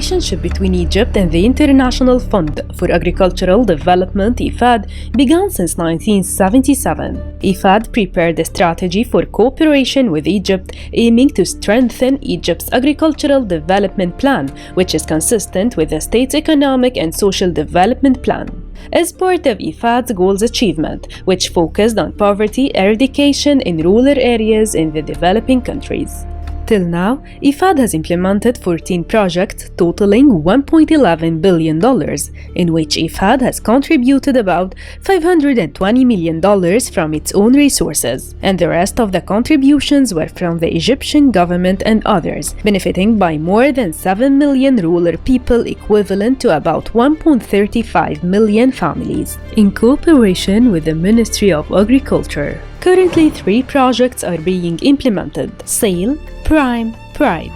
relationship between Egypt and the International Fund for Agricultural Development (IFAD) began since 1977. IFAD prepared a strategy for cooperation with Egypt aiming to strengthen Egypt's agricultural development plan, which is consistent with the state's economic and social development plan. As part of IFAD's goals achievement, which focused on poverty eradication in rural areas in the developing countries. Till now, IFAD has implemented 14 projects totaling $1.11 billion, in which IFAD has contributed about $520 million from its own resources, and the rest of the contributions were from the Egyptian government and others, benefiting by more than 7 million rural people, equivalent to about 1.35 million families, in cooperation with the Ministry of Agriculture. Currently, 3 projects are being implemented: SAIL, Prime, Pride.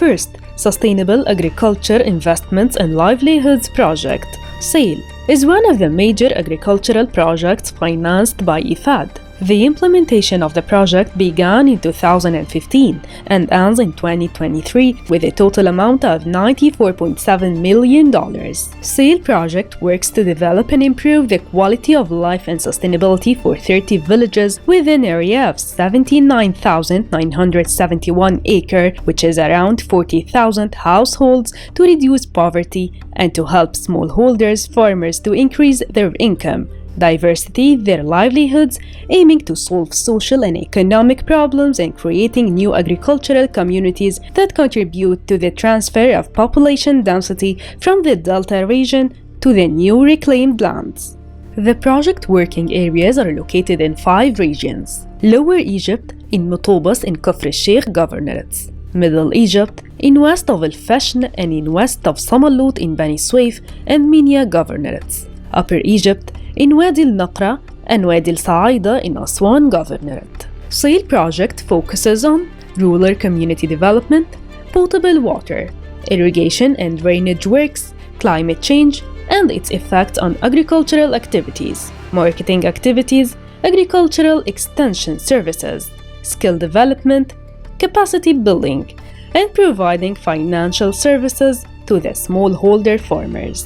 First, Sustainable Agriculture Investments and Livelihoods Project. SAIL is one of the major agricultural projects financed by IFAD. The implementation of the project began in 2015 and ends in 2023 with a total amount of $94.7 million. SAIL project works to develop and improve the quality of life and sustainability for 30 villages with an area of 79,971 acres, which is around 40,000 households, to reduce poverty and to help smallholders farmers to increase their income, diversity their livelihoods, aiming to solve social and economic problems and creating new agricultural communities that contribute to the transfer of population density from the Delta region to the new reclaimed lands. The project working areas are located in 5 regions: Lower Egypt in Mutobas in Kafr el-Sheikh Governorates, Middle Egypt in west of El-Fashn and in west of Samallut in Bani Suef and Minya Governorates, Upper Egypt in Wadi al-Naqra and Wadi al-Sa'ida in Aswan Governorate. SAIL project focuses on rural community development, potable water, irrigation and drainage works, climate change and its effect on agricultural activities, marketing activities, agricultural extension services, skill development, capacity building, and providing financial services to the smallholder farmers.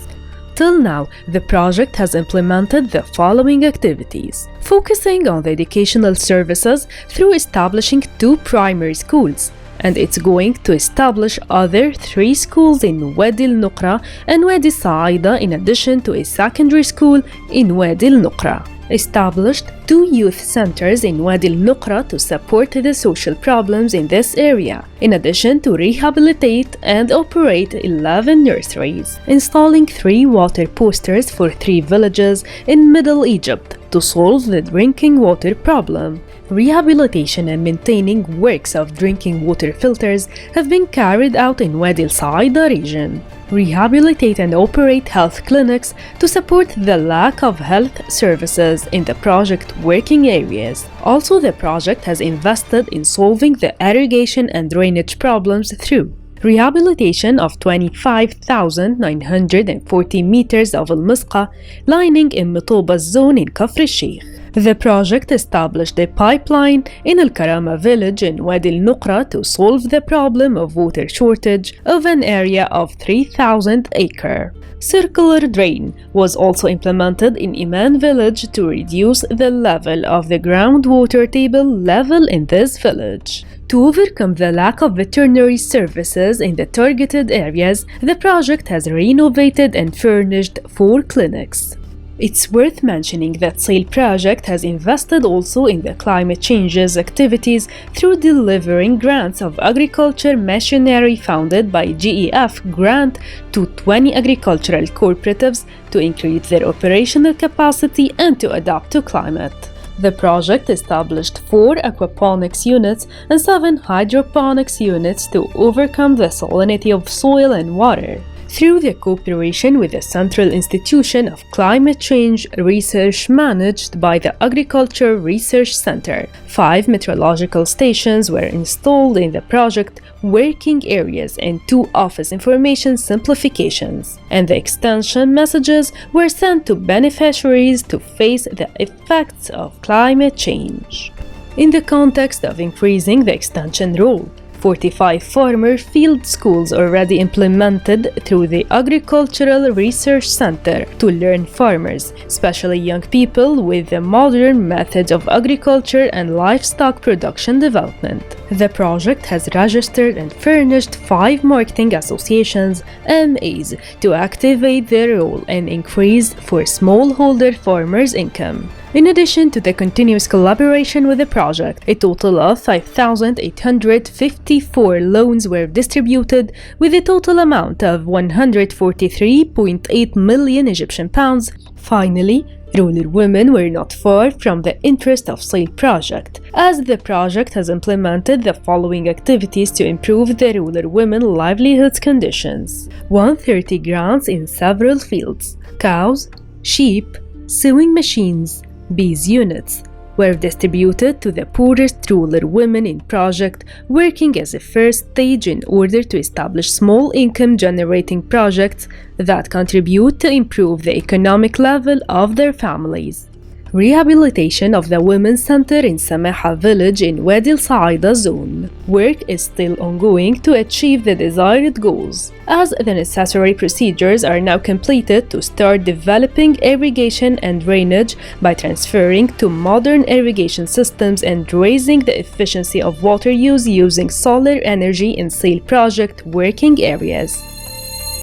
Till now, the project has implemented the following activities: focusing on the educational services through establishing 2 primary schools, and it's going to establish other 3 schools in Wadi al-Nuqra and Wadi Sa'ida in addition to a secondary school in Wadi al-Nuqra. Established 2 youth centers in Wadi al-Nuqra to support the social problems in this area, in addition to rehabilitate and operate 11 nurseries. Installing 3 water posters for 3 villages in Middle Egypt to solve the drinking water problem. Rehabilitation and maintaining works of drinking water filters have been carried out in Wadi al-Sa'ida region. Rehabilitate and operate health clinics to support the lack of health services in the project working areas. Also, the project has invested in solving the irrigation and drainage problems through rehabilitation of 25,940 meters of al-Misqa lining in Mutobas zone in Kafr el-Sheikh. The project established a pipeline in Al-Karama village in Wadi al-Nuqra to solve the problem of water shortage of an area of 3,000 acres. Circular drain was also implemented in Iman village to reduce the level of the groundwater table level in this village. To overcome the lack of veterinary services in the targeted areas, the project has renovated and furnished 4 clinics. It's worth mentioning that SAIL project has invested also in the climate changes activities through delivering grants of agriculture machinery funded by GEF grant to 20 agricultural cooperatives to increase their operational capacity and to adapt to climate. The project established 4 aquaponics units and 7 hydroponics units to overcome the salinity of soil and water. Through the cooperation with the Central Institution of Climate Change Research managed by the Agriculture Research Center, 5 meteorological stations were installed in the project working areas and 2 office information simplifications, and the extension messages were sent to beneficiaries to face the effects of climate change. In the context of increasing the extension role, 45 farmer field schools already implemented through the Agricultural Research Center to learn farmers, especially young people, with the modern methods of agriculture and livestock production development. The project has registered and furnished 5 marketing associations, MAs, to activate their role and increase for smallholder farmers' income. In addition to the continuous collaboration with the project, a total of 5,854 loans were distributed with a total amount of 143.8 million Egyptian pounds. Finally, rural women were not far from the interest of SAIL project, as the project has implemented the following activities to improve the rural women livelihoods conditions. 130 grants in several fields: cows, sheep, sewing machines, bees units were distributed to the poorest rural women in project, working as a first stage in order to establish small income generating projects that contribute to improve the economic level of their families. Rehabilitation of the Women's Center in Samaha village in Wadi al-Saida zone. Work is still ongoing to achieve the desired goals, as the necessary procedures are now completed to start developing irrigation and drainage by transferring to modern irrigation systems and raising the efficiency of water use using solar energy in SAIL project working areas.